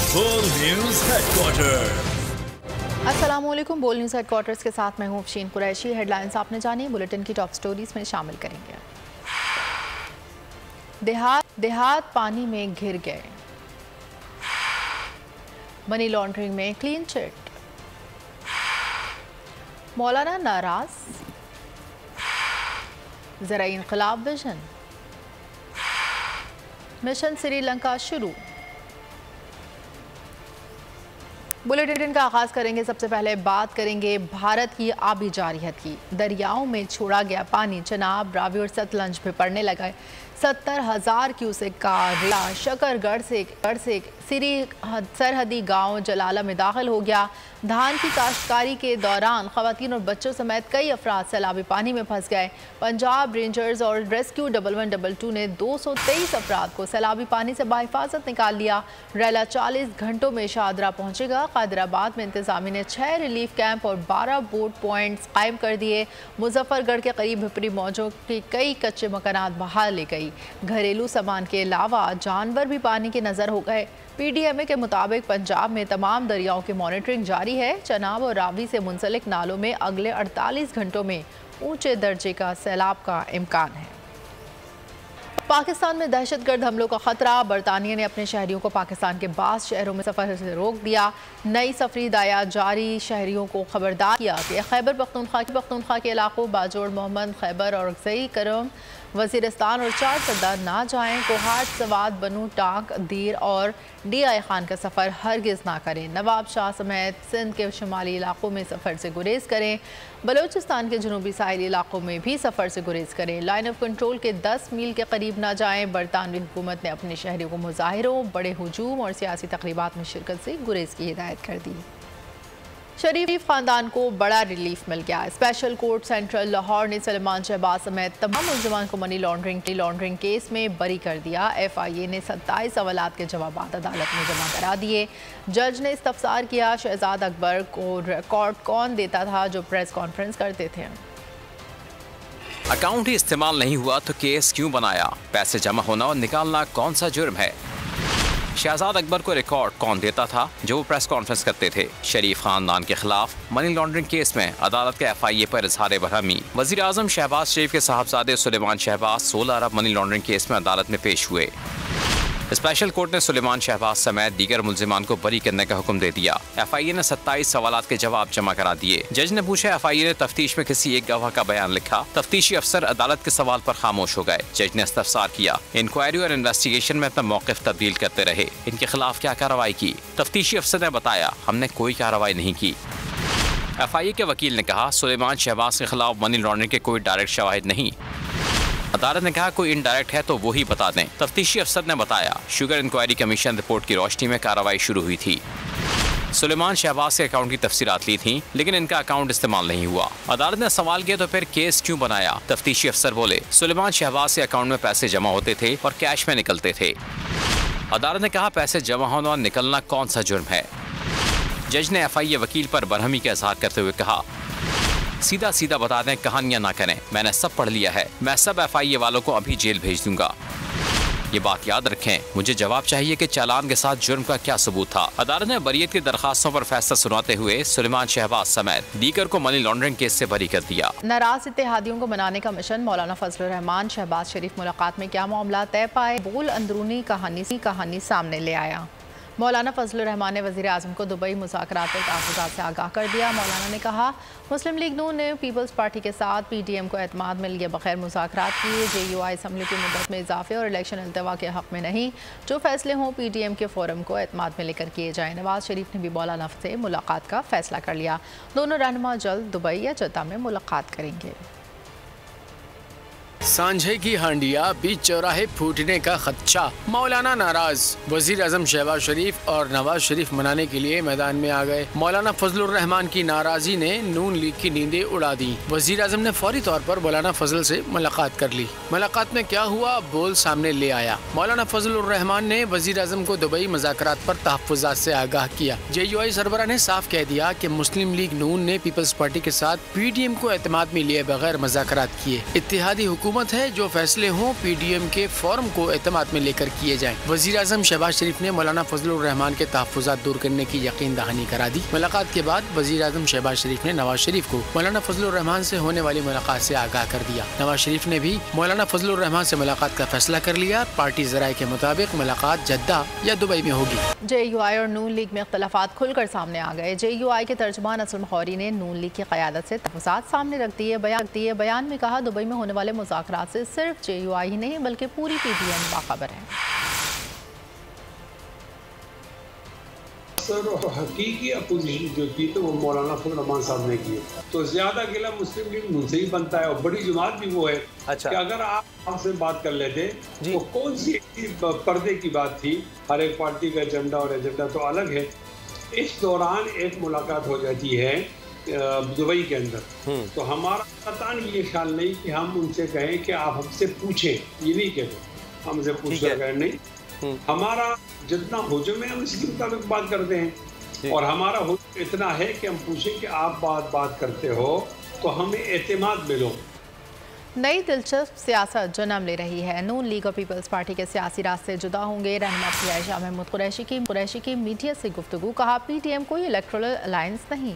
बोल news headquarter. अस्सलामुअलैकुम। बोल न्यूज़ हेडक्वार्टर्स के साथ मैं हूँ अफशीन कुरैशी। हेडलाइंस आपने जानी, बुलेटिन की टॉप स्टोरीज में शामिल करेंगे। देहात पानी में घिर गए, मनी लॉन्ड्रिंग में क्लीन चिट, मौलाना नाराज, ज़राई इनकलाब विजन, मिशन श्रीलंका शुरू। बुलेटिन का आगाज करेंगे। सबसे पहले बात करेंगे भारत की आबी जारियत की। दरियाओं में छोड़ा गया पानी चनाब, रावी और सतलज में पड़ने लगा। 70,000 क्यूसेक का रिला शकरगढ़ से सिरी सरहदी गांव जलाला में दाखिल हो गया। धान की काश्तकारी के दौरान खवातीन और बच्चों समेत कई अफराद सैलाबी पानी में फंस गए। पंजाब रेंजर्स और रेस्क्यू 1122 ने 223 अफराद को सैलाबी पानी से बाहिफाजत निकाल लिया। रेला 40 घंटों में शाहदरा पहुंचेगा। कादिराबाद में इंतजामी ने 6 रिलीफ कैंप और 12 बोट पॉइंट्स कायम कर दिए। मुजफ्फरगढ़ के करीब भिपरी मौजों की कई कच्चे मकानात बहा ले गई। घरेलू सामान के अलावा जानवर भी पानी के नजर हो गए। PDMA के मुताबिक पंजाब में तमाम दरियाओं की मॉनिटरिंग जारी है। चनाब और रावी से मुंसलिक नालों में अगले 48 घंटों में ऊंचे दर्जे का सैलाब का इम्कान है। पाकिस्तान में दहशतगर्द हमलों का खतरा। बरतानिया ने अपने शहरियों को पाकिस्तान के बास शहरों में सफर से रोक दिया। नई सफरी हिदायत जारी, शहरियों को खबरदार किया कि खैबर पख्तूनख्वा के इलाकों बाजोड़, मोहम्मद, खैबर और अक्सई करम, वजीरिस्तान और चार सद्दा ना जाएं। कोहाट, सवात, बनू, टांक, दीर और DI खान का सफ़र हरगिज़ ना करें। नवाब शाह समेत सिंध के शुमाली इलाकों में सफ़र से गुरेज करें। बलूचिस्तान के जनूबी साहिली इलाकों में भी सफ़र से गुरेज करें। लाइन ऑफ कंट्रोल के 10 मील के करीब ना जाएं। बरतानवी हुकूमत ने अपने शहरियों को मुजाहिरों, बड़े हुजूम और सियासी तकरीबात में शिरकत से गुरेज की हिदायत कर दी। शरीफ खानदान को बड़ा रिलीफ मिल गया। स्पेशल कोर्ट सेंट्रल लाहौर ने सुलेमान शहबाज समेत तमाम मुलजमान को मनी लॉन्ड्रिंग केस में बरी कर दिया। FIA ने 27 सवालात के जवाब अदालत में जमा करा दिए। जज ने इस्तफसार किया, शहजाद अकबर को रिकॉर्ड कौन देता था जो प्रेस कॉन्फ्रेंस करते थे। अकाउंट ही इस्तेमाल नहीं हुआ तो केस क्यों बनाया? पैसे जमा होना और निकालना कौन सा जुर्म है? शहजाद अकबर को रिकॉर्ड कौन देता था जो वो प्रेस कॉन्फ्रेंस करते थे? शरीफ खानदान के खिलाफ मनी लॉन्ड्रिंग केस में अदालत के FIA पर इजहार बरहमी। वजीर आजम शहबाज शरीफ के साहबजादे सुलेमान शहबाज 16 अरब मनी लॉन्ड्रिंग केस में अदालत में पेश हुए। स्पेशल कोर्ट ने सुलेमान शहबाज समेत दीगर मुल्जिमान को बरी करने का हुक्म दे दिया। FIA ने 27 सवालात के जवाब जमा करा दिए। जज ने पूछा, FIA ने तफ्तीश में किसी एक गवाह का बयान लिखा। तफ्तीशी अफसर अदालत के सवाल पर खामोश हो गए। जज ने इस्तफसार किया। इंक्वायरी और इन्वेस्टिगेशन में अपना मौक़िफ़ तब्दील करते रहे। इनके खिलाफ क्या कार्रवाई की? तफ्तीशी अफसर ने बताया, हमने कोई कार्रवाई नहीं की। FIA के वकील ने कहा, सुलेमान शहबाज के खिलाफ मनी लॉन्ड्रिंग के कोई डायरेक्ट शवाहिद नहीं। अदालत ने कहा, कोई इनडायरेक्ट है तो वो ही बता दें। तफ्तीशी अफसर ने बताया, शुगर इंक्वायरी कमीशन रिपोर्ट की रोशनी में कार्रवाई शुरू हुई थी। सुलेमान शहबाज के अकाउंट की तफसीलात ली थी, लेकिन इनका अकाउंट इस्तेमाल नहीं हुआ। अदालत ने सवाल किया, तो फिर केस क्यों बनाया? तफ्तीशी अफसर बोले, सुलेमान शहबाज के अकाउंट में पैसे जमा होते थे और कैश में निकलते थे। अदालत ने कहा, पैसे जमा होना और निकलना कौन सा जुर्म है? जज ने FIA वकील पर बरहमी का इजहार करते हुए कहा, सीधा सीधा बता दें, कहानियां ना करें। मैंने सब पढ़ लिया है। मैं सब FIA वालों को अभी जेल भेज दूंगा। ये बात याद रखें, मुझे जवाब चाहिए कि चालान के साथ जुर्म का क्या सबूत था। अदालत ने बरियत की दरखास्तों पर फैसला सुनाते हुए सुलेमान शहबाज समेत दीगर को मनी लॉन्ड्रिंग केस से बरी कर दिया। नाराज इत्तेहादियों को मनाने का मिशन। मौलाना फजल रहमान शहबाज शरीफ मुलाकात में क्या मामला तय पाए? बोल अंदरूनी कहानी सामने ले आया। मौलाना फजल रहमान ने वज़ीर आज़म को दुबई मुज़ाकरात पर तहफ़्फ़ुज़ात से आगाह कर दिया। मौलाना ने कहा, मुस्लिम लीग नून ने पीपल्स पार्टी के साथ PDM को एतमाद में लिए बगैर मुज़ाकरात किए। JUI असम्बली की मुद्दत में इजाफे और इलेक्शन अल्तवा के हक़ में नहीं। जो फैसले हों PDM के फोरम को एतमाद में लेकर किए जाएँ। नवाज शरीफ ने भी मौलाना से मुलाकात का फ़ैसला कर लिया। दोनों रहनुमा जल्द दुबई या जद्दा में मुलाकात करेंगे। सांझे की हांडिया, बीच चौराहे फूटने का खदशा। मौलाना नाराज। वजीर आजम शहबाज शरीफ और नवाज शरीफ मनाने के लिए मैदान में आ गए। मौलाना फजलुर रहमान की नाराजी ने नून लीग की नींदें उड़ा दी। वजीर आजम ने फौरी तौर पर मौलाना फजल से मुलाकात कर ली। मुलाकात में क्या हुआ, बोल सामने ले आया। मौलाना फजलुर रहमान ने वजीर आजम को दुबई मुज़ाकरात पर तहफ़्फ़ुज़ात से आगाह किया। JUI सरबराह ने साफ कह दिया कि मुस्लिम लीग नून ने पीपल्स पार्टी के साथ PDM को एतमाद में लिए बगैर मुज़ाकरात किए। इत्तेहादी हुकूमत हुकूमत है, जो फैसले हों PDM के फॉर्म को एतमाद में लेकर किए जाएं। वज़ीर आज़म शहबाज शरीफ ने मौलाना फजलुर रहमान के तहफ़्फ़ुज़ात दूर करने की यकीन दहानी करा दी। मुलाकात के बाद वज़ीर आज़म शहबाज शरीफ ने नवाज शरीफ को मौलाना फजलुर रहमान से होने वाली मुलाकात से आगाह कर दिया। नवाज शरीफ ने भी मौलाना फजलुर रहमान से मुलाकात का फैसला कर लिया। पार्टी ज़राए के मुताबिक मुलाकात जद्दा या दुबई में होगी। JUI और नून लीग में इख्तलाफात खुलकर सामने आ गए। JUI के तर्जुमान असलम खौरी ने नून लीग की क़यादत से तहफ़्फ़ुज़ात सामने रख दिए। बयान में कहा, दुबई में होने वाले मुज़ाकरात से सिर्फ JUI ही नहीं बल्कि पूरी PDM बाखबर है। सर हकीकी अपोजिशन जो की तो वो मौलाना फजलुर रहमान साहब ने की, तो ज्यादा गिला मुस्लिम लीग मुझसे ही बनता है और बड़ी जमात भी वो है। अच्छा। कि अगर आप हमसे बात कर लेते तो कौन सी पर्दे की बात थी। हर एक पार्टी का एजेंडा और एजेंडा तो अलग है। इस दौरान एक मुलाकात हो जाती है दुबई के अंदर, तो हमारा कतई ये ख्याल नहीं कि हम उनसे कहें कि आप हमसे पूछें, ये नहीं कहते हमसे पूछना कहें, नहीं। हमारा जितना हुजूम है हम इसके मुताबिक बात करते हैं, और हमारा हुजूम इतना है कि हम पूछें कि आप बात करते हो तो हमें एतमाद मिलो। नई दिलचस्प सियासत जन्म ले रही है। नून लीग और पीपल्स पार्टी के सियासी रास्ते जुदा होंगे। रहनुमा शाह महमूद कुरैशी की मीडिया से गुफ्तगू, कहा PDM कोई इलेक्टोरल अलायंस नहीं।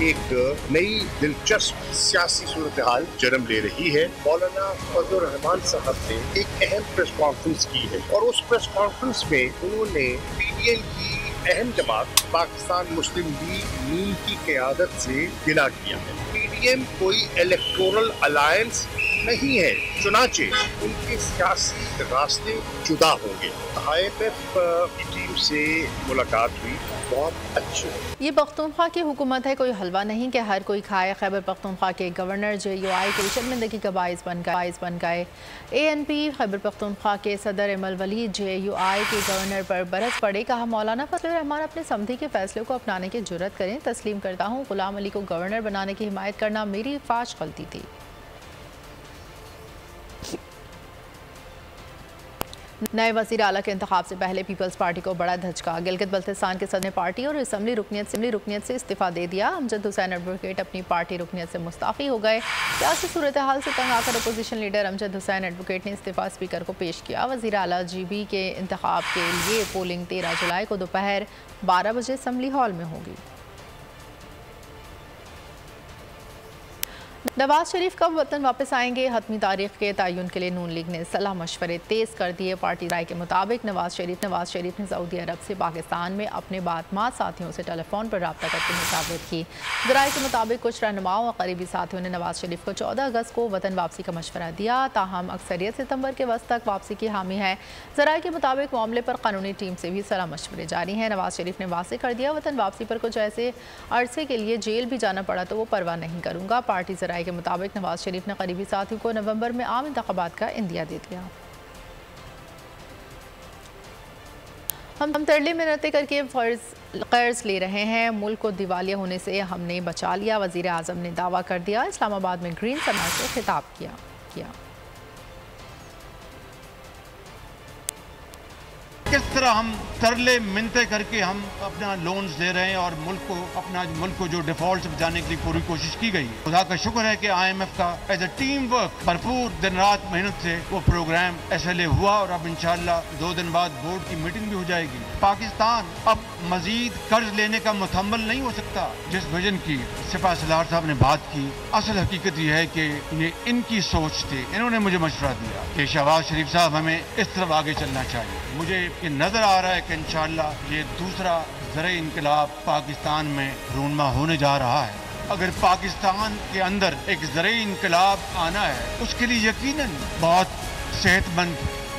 एक नई दिलचस्प सियासी सूरत हाल जन्म ले रही है। मौलाना फजलुर रहमान साहब ने एक अहम प्रेस कॉन्फ्रेंस की है और उस प्रेस कॉन्फ्रेंस में उन्होंने PDM की अहम जमात पाकिस्तान मुस्लिम लीग नून की क़यादत से गिला किया है। PDM कोई इलेक्टोरल अलायंस नहीं है, चुनाचे उनके सियासी रास्ते जुदा होंगे। IMF की टीम से मुलाकात हुई, बहुत अच्छी। ये पख्तूनख्वा की हुकूमत है, कोई हलवा नहीं कि हर कोई खाए। खैबर पख्तूनख्वा के गवर्नर JUI की शर्मिंदगी का बाइस बन गए। ANP खैबर पख्तूनख्वा के सदर इमल वली JUI के गवर्नर पर बरस पड़े। कहा, मौलाना फजलुर रहमान अपने समधी के फैसले को अपनाने की जुर्रत करें। तस्लीम करता हूँ, गुलाम अली को गवर्नर बनाने की हिमायत करना मेरी फाश गलती थी। नए वज़ीर आला के इंतखाब से पहले पीपल्स पार्टी को बड़ा धचका। गिलगित बल्तिस्तान के सदर ने पार्टी और असम्बली रुकनियत से इस्तीफ़ा दे दिया। अमजद हुसैन एडवोकेट अपनी पार्टी रुकनियत से मुस्ताफ़ी हो गए। सियासी सूरत हाल से तंग आकर opposition leader Amjad Hussain advocate ने इस्तीफ़ा स्पीकर को पेश किया। वज़ीर आला GB के इंतखाब के लिए पोलिंग 13 जुलाई को दोपहर 12 बजे असम्बली हॉल में होगी। नवाज शरीफ कब वतन वापस आएंगे? हतमी तारीख के तयन के लिए नून लीग ने सलाह मशवरे तेज़ कर दिए। पार्टी राय के मुताबिक नवाज शरीफ ने सऊदी अरब से पाकिस्तान में अपने बातमात साथियों से टेलीफोन पर रब्ता करके मुसावरत की। ज़राए के मुताबिक कुछ रहनुमाओं और करीबी साथियों ने नवाज शरीफ को 14 अगस्त को वतन वापसी का मशवरा दिया। ताहम अक्सरियत सितंबर के वस्त तक वापसी की हामी है। ज़राए के मुताबिक मामले पर कानूनी टीम से भी सलाह मशवरे जारी हैं। नवाज शरीफ ने वाज़ेह कर दिया, वतन वापसी पर कुछ ऐसे अरसे के लिए जेल भी जाना पड़ा तो वो परवाह नहीं करूँगा। पार्टी ज़राए के मुताबिक नवाज शरीफ ने करीबी साथियों को नवंबर में आम इंतखाबात का इंदिया दे दिया। हम तरले मिन्नतें करके कर्ज ले रहे हैं, मुल्क को दिवालिया होने से हमने बचा लिया। वज़ीर आज़म ने दावा कर दिया। इस्लामाबाद में ग्रीन समाज से खिताब किया। किस तरह हम तरले मिन्नतें करके हम अपना लोन्स दे रहे हैं और मुल्क को जो डिफॉल्ट से बचाने की पूरी कोशिश की गई। खुदा का शुक्र है कि IMF का एज ए टीम वर्क भरपूर दिन रात मेहनत से वो प्रोग्राम SLA हुआ और अब इंशाल्लाह 2 दिन बाद बोर्ड की मीटिंग भी हो जाएगी। पाकिस्तान अब मजीद कर्ज लेने का मुतहम्मल नहीं हो सकता। जिस विजन की सिपा सलार साहब ने बात की, असल हकीकत यह है कि ये इनकी सोच थी। इन्होंने मुझे मशवरा दिया कि शहबाज शरीफ साहब हमें इस तरफ आगे चलना चाहिए। मुझे ये नजर आ रहा है कि इंशाअल्लाह ये दूसरा ज़राए इनकलाब पाकिस्तान में रूनमा होने जा रहा है। अगर पाकिस्तान के अंदर एक ज़राए इनकलाब आना है, उसके लिए यकीनन बहुत सेहतमंद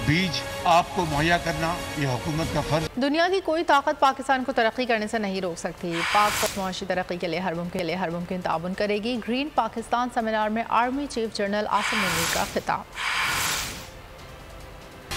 बीज आपको मुहैया करना ये हुकूमत का फर्ज। दुनिया की कोई ताकत पाकिस्तान को तरक्की करने से नहीं रोक सकती। पाक मुआशी तरक्की के लिए हर मुमकिन ताउन करेगी। ग्रीन पाकिस्तान सेमिनार में army chief general Asim Munir का खिताब।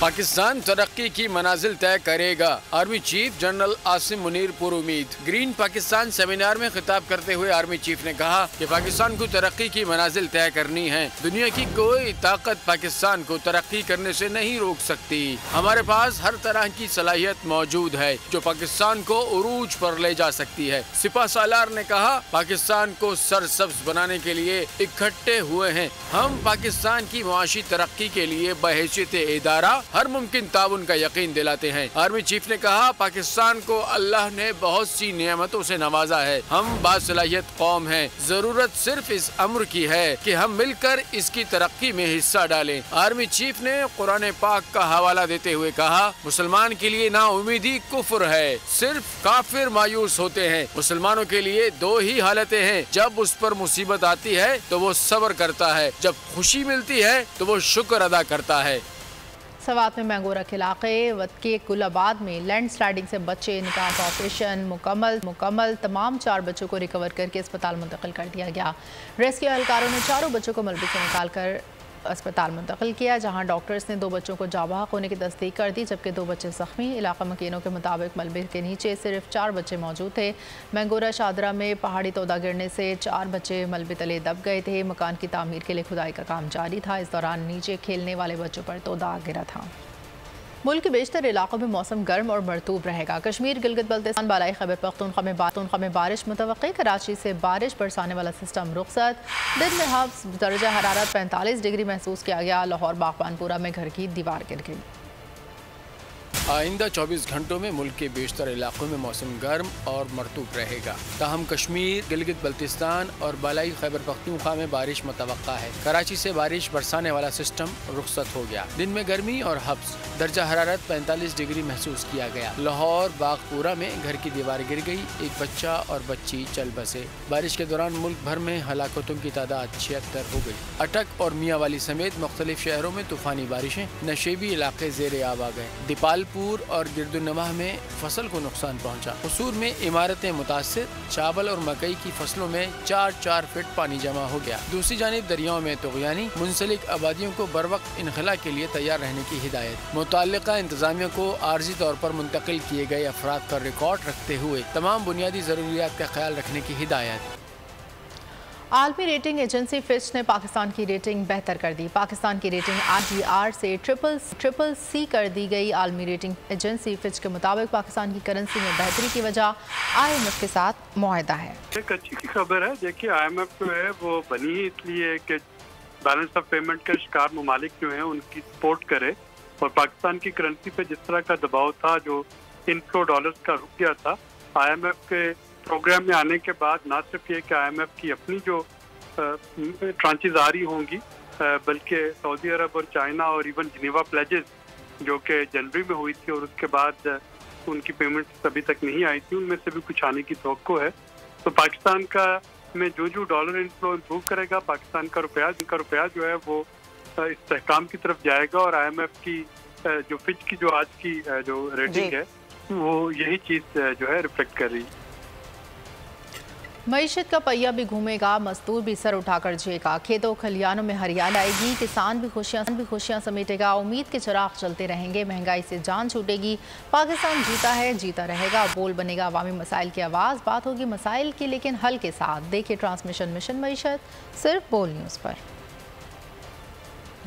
पाकिस्तान तरक्की की मनाजिल तय करेगा, army chief general Asim Munir पुरुमीद। ग्रीन पाकिस्तान सेमिनार में खिताब करते हुए आर्मी चीफ ने कहा कि पाकिस्तान को तरक्की की मनाजिल तय करनी है। दुनिया की कोई ताकत पाकिस्तान को तरक्की करने से नहीं रोक सकती। हमारे पास हर तरह की सलाहियत मौजूद है जो पाकिस्तान को उरूज पर ले जा सकती है। सिपा सालार ने कहा, पाकिस्तान को सरसब्ज बनाने के लिए इकट्ठे हुए हैं। हम पाकिस्तान की मुआशी तरक्की के लिए बहैसियत इदारा हर मुमकिन ताउन का यकीन दिलाते हैं। आर्मी चीफ ने कहा, पाकिस्तान को अल्लाह ने बहुत सी नियामतों से नवाजा है। हम बासलाहियत कौम हैं। जरूरत सिर्फ इस अम्र की है कि हम मिलकर इसकी तरक्की में हिस्सा डालें। आर्मी चीफ ने कुरान पाक का हवाला देते हुए कहा, मुसलमान के लिए नाउमीदी कुफ्र है, सिर्फ काफिर मायूस होते हैं। मुसलमानों के लिए दो ही हालतें हैं, जब उस पर मुसीबत आती है तो वो सब्र करता है, जब खुशी मिलती है तो वो शुक्र अदा करता है। सवात में मैंगोरा के इलाके के कुलाबाद में लैंड स्लाइडिंग से बच्चे निकाह का ऑपरेशन मुकम्मल तमाम 4 बच्चों को रिकवर करके अस्पताल मुंतकिल कर दिया गया। रेस्क्यू एहलकारों ने चारों बच्चों को मलबे से निकालकर अस्पताल मुंतकिल किया, जहां डॉक्टर्स ने 2 बच्चों को जाबाक होने की तस्दीक कर दी, जबकि 2 बच्चे जख्मी। इलाका मकीनों के मुताबिक मलबे के नीचे सिर्फ 4 बच्चे मौजूद थे। मैंगोरा शादरा में पहाड़ी तोदा गिरने से 4 बच्चे मलबे तले दब गए थे। मकान की तामीर के लिए खुदाई का काम जारी था। इस दौरान नीचे खेलने वाले बच्चों पर तोदा गिरा था। मुल्क के बेशतर इलाकों में मौसम गर्म और मरतूब रहेगा। कश्मीर, गिलगित बल्तिस्तान, बालाई खैबर पख्तूनख्वा में बारिश मुतवक्की। कराची से बारिश बरसाने वाला सिस्टम रुखसत। दिन में हफ्स दर्जा हरारत 45 डिग्री महसूस किया गया। लाहौर बागबानपुरा में घर की दीवार गिर गई। आइंदा 24 घंटों में मुल्क के बेशतर इलाकों में मौसम गर्म और मरतूब रहेगा। ताहम कश्मीर, गिलगित बल्तिस्तान और बालाई खैबर पख्तूनख्वा में बारिश मुतवक्का है। कराची से बारिश बरसाने वाला सिस्टम रुखसत हो गया। दिन में गर्मी और हब्स दर्जा हरारत 45 डिग्री महसूस किया गया। लाहौर बागपुरा में घर की दीवार गिर गई, एक बच्चा और बच्ची चल बसे। बारिश के दौरान मुल्क भर में हलाकतों की तादाद 76 हो गई। अटक और मियाँवाली समेत मुख्तलिफ शहरों में तूफानी बारिशें, नशेबी इलाके ज़ेरे आब आ गए। दीपालपुर और गिरदुनवाह में फसल को नुकसान पहुंचा। कसूर में इमारतें मुतासिर, चावल और मकई की फसलों में 4-4 फीट पानी जमा हो गया। दूसरी जानिब दरियाओं में तुग़यानी, मुंसलिक आबादियों को बर वक्त इनखला के लिए तैयार रहने की हिदायत। मुतल्लिका इंतजामिया को आर्जी तौर पर मुंतकिल किए गए अफराद का रिकॉर्ड रखते हुए तमाम बुनियादी ज़रूरियात का ख्याल रखने की हिदायत। आलमी रेटिंग एजेंसी फिच ने पाकिस्तान की रेटिंग बेहतर कर दी। पाकिस्तान की रेटिंग IGR से ट्रिपल C कर दी गई। आलमी रेटिंग एजेंसी फिच के मुताबिक पाकिस्तान की करेंसी में बेहतरी की वजह IMF के साथ मुआहदा है। एक अच्छी खबर है। देखिए, IMF जो है वो बनी ही इसलिए कि बैलेंस ऑफ पेमेंट के शिकार ममालिक जो है उनकी सपोर्ट करे, और पाकिस्तान की करेंसी पे जिस तरह का दबाव था, जो इनफ्लो डॉलर्स का रुक गया था, IMF के प्रोग्राम में आने के बाद न सिर्फ ये कि IMF की अपनी जो ट्रांचेज आ रही होंगी, बल्कि सऊदी अरब और चाइना और इवन जिनेवा प्लेजेस जो कि जनवरी में हुई थी और उसके बाद उनकी पेमेंट्स अभी तक नहीं आई थी, उनमें से भी कुछ आने की तवक्को है। तो पाकिस्तान का में जो डॉलर इनफ्लो इम्प्रूव करेगा, पाकिस्तान का रुपया जो है वो इस्तेहकाम की तरफ जाएगा, और IMF की जो फिच की जो आज की जो रेटिंग है वो यही चीज़ जो है रिफ्लेक्ट कर रही है। मईशत का पहिया भी घूमेगा, मजदूर भी सर उठाकर जिएगा। खेतों खलियानों में हरियाली आएगी, किसान भी खुशियां समेटेगा। उम्मीद के चिराग चलते रहेंगे, महंगाई से जान छूटेगी। पाकिस्तान जीता है, जीता रहेगा। बोल बनेगा अवामी मसाइल की आवाज़। बात होगी मसाइल की, लेकिन हल के साथ। देखिए ट्रांसमिशन मिशन मईशत सिर्फ बोल न्यूज़ पर।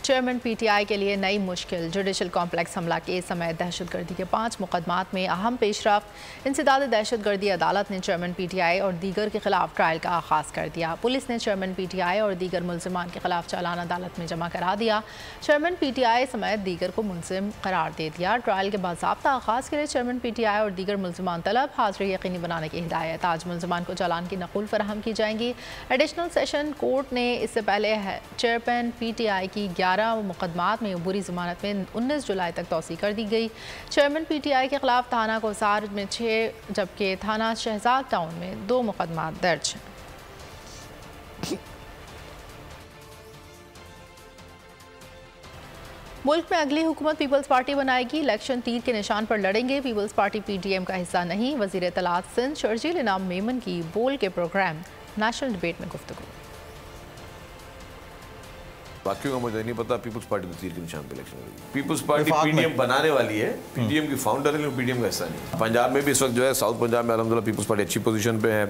चेयरमैन PTI के लिए नई मुश्किल। जुडिशल कॉम्प्लेक्स हमला केस समेत दहशतगर्दी के 5 मुकदमात में अहम पेशरफ्त। इंसदाद दहशतगर्दी अदालत ने चेयरमैन PTI और दीगर के खिलाफ ट्रायल का आगाज़ कर दिया। पुलिस ने चेयरमैन PTI और दीगर मुलजिमान के खिलाफ चालान अदालत में जमा करा दिया। चेयरमैन PTI समेत दीगर को मुलजिम करार दे दिया। ट्रायल के बाज़ाब्ता आगाज़ के लिए चेयरमैन PTI और दीगर मुलजिमान तलब, हाज़िरी यकीनी बनाने की हिदायत। आज मुलजिमान को चालान की नकुल फराहम की जाएंगी। एडिशनल सेशन कोर्ट ने इससे पहले चेयरमैन PTI की 11 मुकदमात में अबूरी जमानत में 19 जुलाई तक तौसी कर दी गई। चेयरमैन PTI के खिलाफ थाना कोसार में 6 जबकि थाना शहजाद टाउन में 2 मुकदमात दर्ज हैं। मुल्क में अगली हुकूमत पीपल्स पार्टी बनाएगी। इलेक्शन तीर के निशान पर लड़ेंगे। पीपल्स पार्टी PTM का हिस्सा नहीं। वज़ीर इत्तलात सिंध शर्जील इनाम मेमन की बोल के प्रोग्राम नेशनल डिबेट में गुफ्तगू। बाकियों का मुझे नहीं पता। पीपल्स पार्टी तो तीर के निशान पे इलेक्शन होगी। पीपल्स पार्टी पीडीएम बनाने वाली है, पीडीएम की फाउंडर है, पीडीएम का हिस्सा नहीं। पंजाब में भी इस वक्त जो है, साउथ पंजाब में अल्हम्दुलिल्लाह पीपल्स पार्टी अच्छी पोजीशन पे है।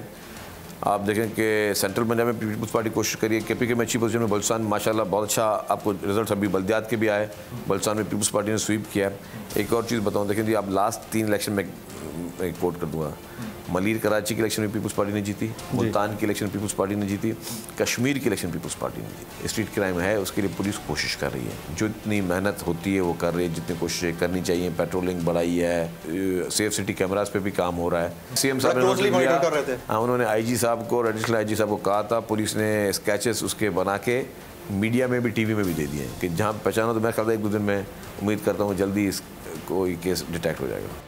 आप देखें कि सेंट्रल पंजाब में पीपल्स पार्टी कोशिश करिए, केपीके में अच्छी पोजीशन में, बलुचिस्तान माशाल्लाह बहुत अच्छा आपको रिजल्ट अभी बल्दियात के भी आए, बलुचिस्तान में पीपल्स पार्टी ने स्वीप किया है। एक और चीज़ बताऊँ, देखें जी, आप लास्ट 3 इलेक्शन में एक कोट कर दूँगा, मलीर कराची की इलेक्शन में पीपल्स पार्टी ने जीती, मुल्तान की इलेक्शन पीपल्स पार्टी ने जीती, कश्मीर की इलेक्शन पीपल्स पार्टी ने जीती। स्ट्रीट क्राइम है, उसके लिए पुलिस कोशिश कर रही है, जो इतनी मेहनत होती है वो कर रही है, जितनी कोशिशें करनी चाहिए। पेट्रोलिंग बढ़ाई है, सेफ सिटी कैमरास पे भी काम हो रहा है। सीएम साहब ने हाँ, उन्होंने आईजी साहब को, एडिशनल आईजी साहब को कहा था, पुलिस ने स्केचेस उसके बना के मीडिया में भी, टीवी में भी दे दिए कि जहाँ पहचानो। तो मैं कहता 1-2 दिन में उम्मीद करता हूँ जल्दी कोई केस डिटेक्ट हो जाएगा।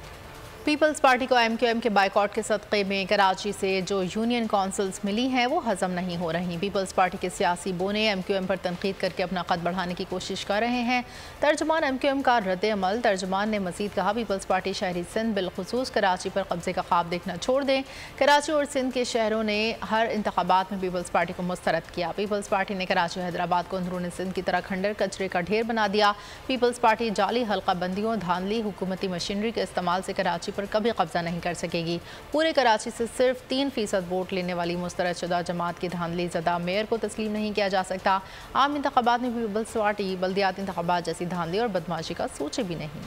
पीपल्स पार्टी को एमक्यूएम के बाइकआउट के सदक़े में कराची से जो यूनियन काउंसिल्स मिली हैं वो हज़म नहीं हो रही। पीपल्स पार्टी के सियासी बोने एमक्यूएम पर तनकीद करके अपना कद बढ़ाने की कोशिश कर रहे हैं। तर्जुमान एमक्यूएम का रद्द अमल। तर्जुमान ने मज़ीद कहा, पीपल्स पार्टी शहरी सिंध बिलखुसूस कराची पर कब्जे का ख्वाब देखना छोड़ दें। कराची और सिंध के शहरों ने हर इंतखाबात में पीपल्स पार्टी को मुस्तरद किया। पीपल्स पार्टी ने कराची हैदराबाद को अंदरूनी सिंध की तरह खंडर कचरे का ढेर बना दिया। पीपल्स पार्टी जाली हल्का बंदियों, धांधली हुकूमती मशीनरी के इस्तेमाल से कराची पर कभी कब्जा नहीं कर सकेगी। पूरे कराची से सिर्फ 3% वोट लेने वाली मुस्तरदशुदा जमात की धांधली ज़दा मेयर को तस्लीम नहीं किया जा सकता। आम इंतखाबात में पीपल्स पार्टी बल्दियाती इंतखाबात जैसी धांधली और बदमाशी का सोचे भी नहीं।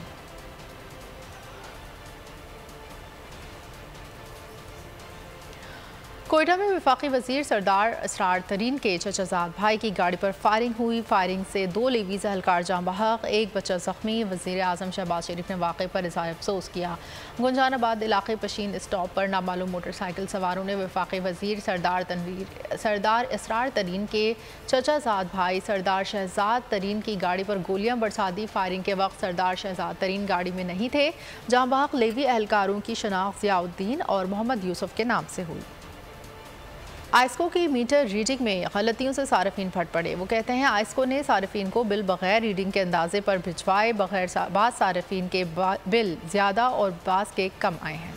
कोयटा में वफाकी वजीर सरदार इसरार तरीन के चचाजाद भाई की गाड़ी पर फायरिंग हुई। फायरिंग से 2 लेवीज़ एहलकार जाँ बहक, 1 बच्चा ज़ख्मी। वज़ीर आज़म शहबाज शरीफ ने वाक़े पर इज़हार अफसोस किया। गुंजानाबाद इलाके पशीन स्टॉप पर नामालूम मोटरसाइकिल सवारों ने वफाकी वजीर सरदार इसरार तरीन के चचाजाद भाई सरदार शहजाद तरीन की गाड़ी पर गोलियां बरसा दी। फायरिंग के वक्त सरदार शहजाद तरीन गाड़ी में नहीं थे। जाँ बहक लेवी एहलकारों की शनाख्त ज़ियाउद्दीन और मोहम्मद यूसुफ के नाम से हुई। आइस्को की मीटर रीडिंग में गलतियों से सार्फिन फट पड़े। वो कहते हैं आइस्को ने सार्फिन को बिल बगैर रीडिंग के अंदाजे पर भिजवाए। बगैर बाज़ सार्फिन के बिल ज़्यादा और बाज़ के कम आए हैं।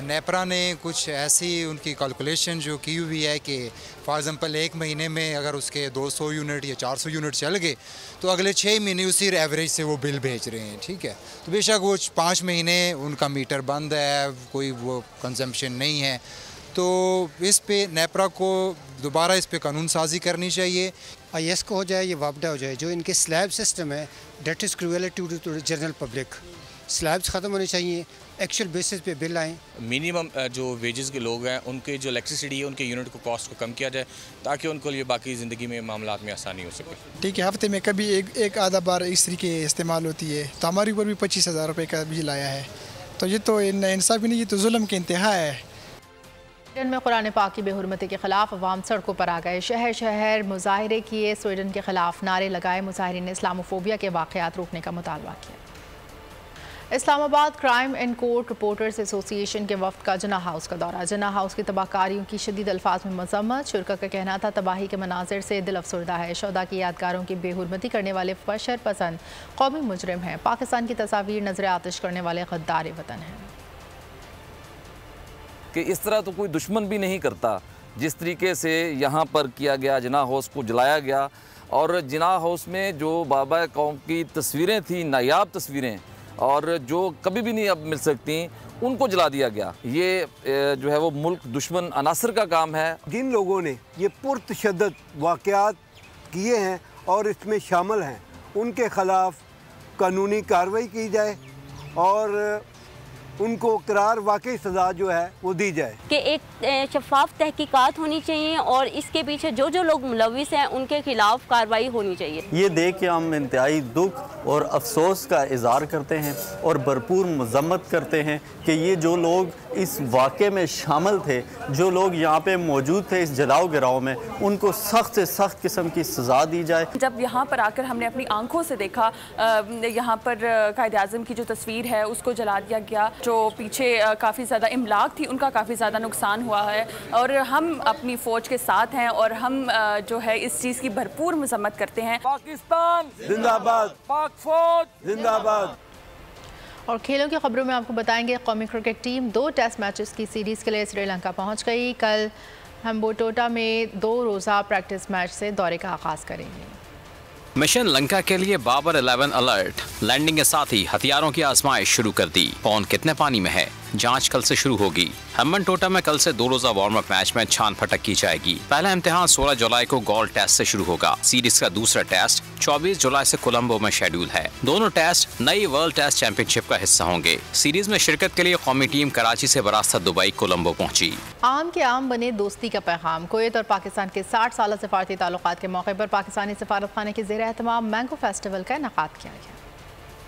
नेपरा ने कुछ ऐसी उनकी कैलकुलेशन जो की हुई है कि फॉर एग्जांपल 1 महीने में अगर उसके 200 यूनिट या 400 यूनिट चल गए तो अगले 6 महीने उसी एवरेज से वो बिल भेज रहे हैं। ठीक है, तो बेशक वो 5 महीने उनका मीटर बंद है, कोई वो कंजम्पशन नहीं है, तो इस पे नेपरा को दोबारा इस पे कानून साजी करनी चाहिए। IS को हो जाए, ये वापडा हो जाए, जो इनके स्लैब सिस्टम है that is cruelty to general public. Slabs ख़त्म होने चाहिए, एक्चुअल बेसिस पे बिल आए। मिनिमम जो वेजेस के लोग हैं उनके जो इलेक्ट्रिसिटी है उनके यूनिट को कॉस्ट को कम किया जाए ताकि उनको ये बाकी ज़िंदगी में मामलात में आसानी हो सके। ठीक है, हफ्ते में कभी एक आधा बार इस तरीके इस्तेमाल होती है, तो हमारे ऊपर भी 25,000 रुपये का बिल आया है, तो ये तो इंसाफ़ी नहीं, ये तो जुल्म की इंतहा है। स्वीडन में कुरान पाक की बेहुरमती के खिलाफ अवाम सड़कों पर आ गए। शहर शहर मुजाहरे किए, स्वीडन के खिलाफ नारे लगाए। मुजाहिरीन ने इस्लामोफोबिया के वाक़यात रोकने का मुतालबा किया। Islamabad crime and court reporters association के वफ्द का जिन्ना हाउस का दौरा। जिन्ना हाउस की तबाहकारियों की शदीद अल्फाज में मजम्मत। शुरा का कहना था तबाही के मनाजिर से दिल अफसरदा है। शोदा की यादगारों की बेहुरमती करने वाले बशर पसंद कौमी मुजरिम हैं। पाकिस्तान की तस्वीर नजर आतिश करने वाले गद्दार वतन हैं। कि इस तरह तो कोई दुश्मन भी नहीं करता जिस तरीके से यहाँ पर किया गया। जिन्ना हाउस को जलाया गया और जिन्ना हाउस में जो बाबा कौम की तस्वीरें थी, नायाब तस्वीरें, और जो कभी भी नहीं अब मिल सकती, उनको जला दिया गया। ये जो है वो मुल्क दुश्मन अनासर का काम है। जिन लोगों ने ये पुरतशद्दद वाक़यात किए हैं और इसमें शामिल हैं, उनके ख़िलाफ़ कानूनी कार्रवाई की जाए और उनको करार वाकई सज़ा जो है वो दी जाए। कि एक शफाफ तहकीकात होनी चाहिए और इसके पीछे जो जो लोग मुलविस हैं उनके खिलाफ कार्रवाई होनी चाहिए। ये देख के हम इंतहाई दुख और अफसोस का इज़हार करते हैं और भरपूर मज़म्मत करते हैं कि ये जो लोग इस वाक़े में शामिल थे, जो लोग यहाँ पे मौजूद थे इस जलाओ गिराओ में, उनको सख्त से सख्त किस्म की सज़ा दी जाए। जब यहाँ पर आकर हमने अपनी आंखों से देखा यहाँ पर कायद आज़म की जो तस्वीर है उसको जला दिया गया, जो पीछे काफ़ी ज़्यादा इमलाक थी उनका काफ़ी ज़्यादा नुकसान हुआ है, और हम अपनी फ़ौज के साथ हैं और हम जो है इस चीज़ की भरपूर मज़म्मत करते हैं। पाकिस्तान जिंदाबाद, पाक फौज जिंदाबाद। और खेलों की खबरों में आपको बताएंगे कौमी क्रिकेट टीम 2 टेस्ट मैचेस की सीरीज़ के लिए श्रीलंका पहुंच गई। कल हम्बोटोटा में 2 रोज़ा प्रैक्टिस मैच से दौरे का आगाज करेंगे। मिशन लंका के लिए बाबर 11 अलर्ट। लैंडिंग के साथ ही हथियारों की आजमाइश शुरू कर दी। कौन कितने पानी में है, जांच कल से शुरू होगी। हम्बनटोटा में कल से 2 रोजा वार्म अप मैच में छान फटक की जाएगी। पहला इम्तिहान 16 जुलाई को गोल्ड टेस्ट से शुरू होगा। सीरीज का दूसरा टेस्ट 24 जुलाई से कोलंबो में शेड्यूल है। दोनों टेस्ट नई वर्ल्ड टेस्ट चैंपियनशिप का हिस्सा होंगे। सीरीज में शिरकत के लिए कौमी टीम कराची से बरासत दुबई कोलंबो पहुंची। आम के आम बने दोस्ती का पैगाम। कुवैत और पाकिस्तान के 60 साल सफारती ताल्लुकात के मौके पर पाकिस्तानी सफारतखाने के ज़ेर एहतमाम मैंगो फेस्टिवल का इनेकाद किया गया।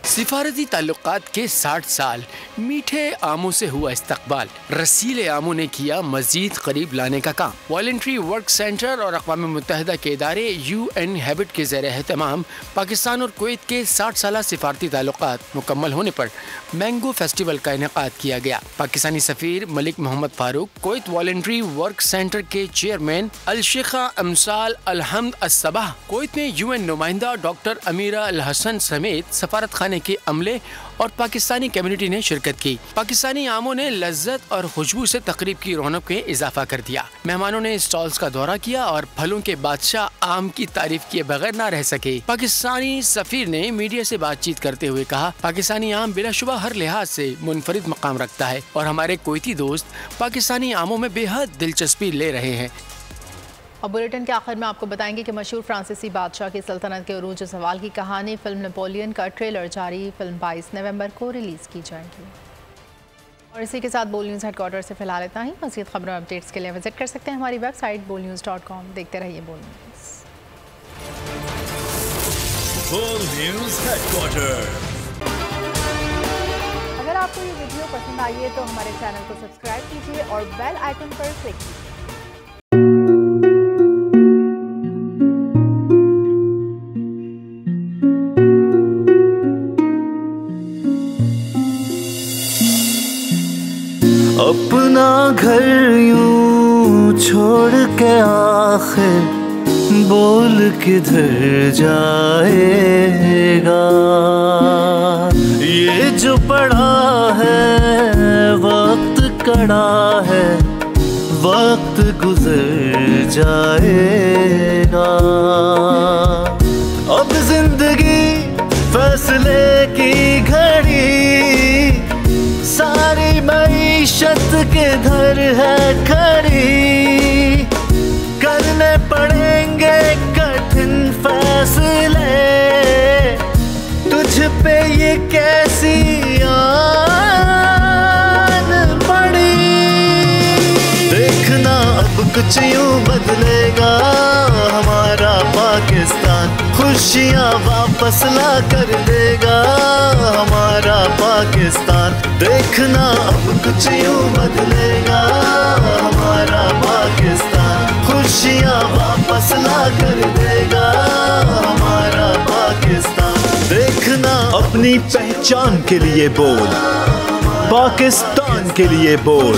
सिफारती ताल्लुकात के 60 साल, मीठे आमों से हुआ इस्तकबाल। रसीले आमों ने किया मजीद करीब लाने का काम। वॉलंटरी वर्क सेंटर और अक़वाम मुत्तहिदा के इदारे UN हैबिट के ज़ेर एहतमाम पाकिस्तान और कुवैत के 60 साल सिफारती ताल्लुकात मुकम्मल होने पर मैंगो फेस्टिवल का इनेकाद किया गया। पाकिस्तानी सफ़ीर Malik Mohammad Farooq, Kuwait voluntary work centre के chairman Al Sheikha Amthal Al Hamad As Sabah, Kuwait में UN नुमाइंदा डॉक्टर अमीरा अल हसन समेत सफारत खाने के अमले और पाकिस्तानी कम्युनिटी ने शिरकत की। पाकिस्तानी आमों ने लज्जत और खुशबू से तकरीब की रौनक में इजाफा कर दिया। मेहमानों ने स्टॉल्स का दौरा किया और फलों के बादशाह आम की तारीफ किए बगैर ना रह सके। पाकिस्तानी सफीर ने मीडिया से बातचीत करते हुए कहा, पाकिस्तानी आम बिलाशुबा हर लिहाज से मुनफरिद मकाम रखता है और हमारे कुवैती दोस्त पाकिस्तानी आमों में बेहद दिलचस्पी ले रहे हैं। और बुलेटिन के आखिर में आपको बताएंगे कि मशहूर फ्रांसीसी बादशाह की सल्तनत के उरूज सवाल की कहानी फिल्म नेपोलियन का ट्रेलर जारी। फिल्म 22 नवंबर को रिलीज की जाएगी। और इसी के साथ बोल न्यूज़ हेडक्वार्टर से फिलहाल इतना ही। मज़ीद खबरों अपडेट्स के लिए विजिट कर सकते हैं हमारी वेबसाइट bolnews.com। देखते रहिए बोल न्यूज़। बोल न्यूज़ हेडक्वार्टर। अगर आपको ये वीडियो पसंद आई है तो हमारे चैनल को सब्सक्राइब कीजिए और बेल आइकन पर क्लिक कीजिए। अपना घर यूं छोड़ के आखिर बोल किधर जाएगा। ये जो पड़ा है वक्त कड़ा है, वक्त गुजर जाएगा। अब जिंदगी फैसले की घड़ी, सारी मईशत किधर है खड़ी। करने पड़ेंगे कठिन फैसले, तुझ पे ये कैसी आन पड़ी। देखना अब कुछ यूं बदलेगा हमारा पाकिस्तान, खुशियाँ वापस ला कर देगा हमारा पाकिस्तान। देखना अब कुछ यूं बदलेगा हमारा पाकिस्तान, खुशियाँ वापस ला कर देगा हमारा पाकिस्तान। देखना अपनी पहचान के लिए बोल, पाकिस्तान के लिए बोल,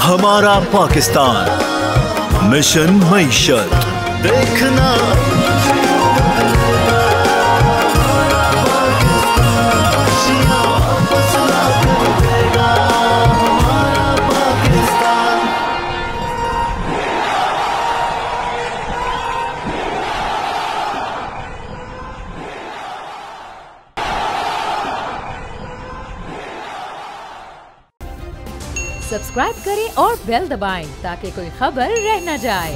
हमारा पाकिस्तान मिशन मईशत। देखना सब्सक्राइब करें और बेल दबाएं ताकि कोई खबर रह न जाए।